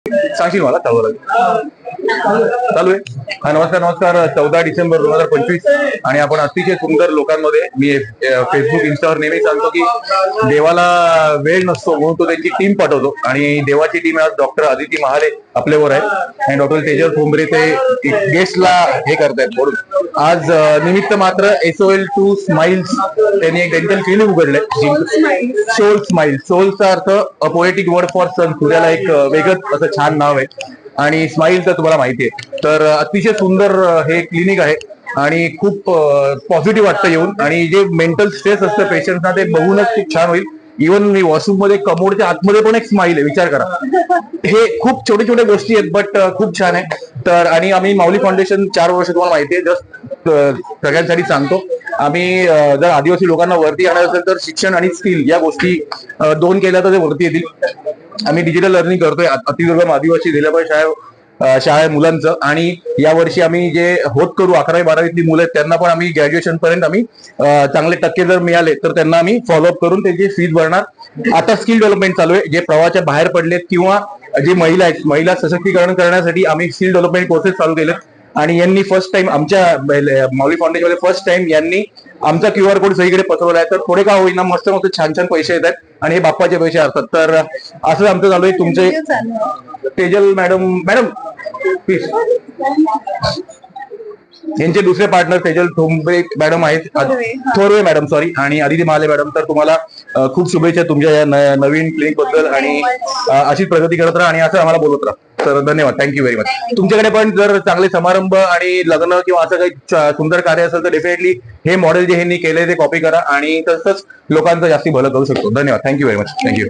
सांगशील मला चालू चालू आहे. हा नमस्कार नमस्कार. 14 डिसेंबर 2025 आणि आपण अतिशय सुंदर लोकांमध्ये मी फेसबुक इंस्टावर नेहमी सांगतो की देवाला वेळ नसतो म्हणून तो त्यांची टीम पाठवतो आणि देवाची टीम आज डॉक्टर आदिती महाले आपल्यावर आहे आणि डॉक्टर तेजल ठोंबरे ते गेस्टला हे करतायत म्हणून आज निमित्त मात्र SOL2 स्माइल्स त्यांनी एक डेंटल क्लिनिक उघडलंय. सोलचा अर्थ अ पोएटिक वर्ड फॉर सन. सूर्याला एक वेगळंच असं छान नाव आहे आणि स्माइल तर तुम्हाला माहिती आहे. तर अतिशय सुंदर हे क्लिनिक आहे आणि खूप पॉझिटिव्ह वाटतं येऊन आणि जे मेंटल स्ट्रेस असतं पेशंटना ते बघूनच खूप छान होईल. इव्हन मी वॉशरूम मध्ये कमोडच्या आतमध्ये पण एक स्माइल आहे, विचार करा. हे खूप छोटे छोटे गोष्टी आहेत बट खूप छान आहे. तर आणि आम्ही माऊली फाउंडेशन 4 वर्ष तुम्हाला माहिती आहे, जस्ट सगळ्यांसाठी सांगतो. आम्ही जर आदिवासी लोकांना वरती आणायचं असेल तर शिक्षण आणि स्किल या गोष्टी 2 केल्या तर ते वरती येतील. आम्ही डिजिटल लर्निंग करतोय अतिदुर्गम आदिवासी जिल्हा शाळा मुलांचं आणि यावर्षी आम्ही जे होत करू 11वी 12वीतली मुलं आहेत त्यांना पण आम्ही ग्रॅज्युएशन पर्यंत आम्ही चांगले टक्के जर मिळाले तर त्यांना आम्ही फॉलोअप करून त्यांची फीज भरणार. आता स्किल डेव्हलपमेंट चालू आहे. जे प्रवाहाच्या बाहेर पडलेत किंवा जे महिला आहेत, महिला सशक्तीकरण करण्यासाठी आम्ही स्किल डेव्हलपमेंट कोर्सेस चालू केलेत आणि यांनी फर्स्ट टाइम आमच्या माऊली फाउंडेशन मध्ये फर्स्ट टाइम यांनी आमचा QR कोड सगळीकडे पसरवला आहे. तर थोडे का होईना मस्त मस्त छान छान पैसे येत आहेत आणि हे बाप्पाचे पैसे असतात. तर असं आमचं चालू आहे. तुमचे तेजल मॅडम प्लीज यांचे दुसरे पार्टनर तेजल ठोंबरे मॅडम आहेत, थोरवे मॅडम सॉरी, आणि आदिती महाले मॅडम. तर तुम्हाला खूप शुभेच्छा तुमच्या या नवीन क्लिनिक बद्दल आणि अशीच प्रगती करत राहा आणि असं आम्हाला बोलत राहा. तर धन्यवाद, थँक्यू व्हेरी मच. तुमच्याकडे पण जर चांगले समारंभ आणि लग्न किंवा असं काही सुंदर कार्य असेल तर डेफिनेटली हे मॉडेल जे ह्यांनी केले ते कॉपी करा आणि तसंच लोकांचं जास्ती भलं करू शकतो. धन्यवाद, थँक्यू व्हेरी मच. थँक्यू.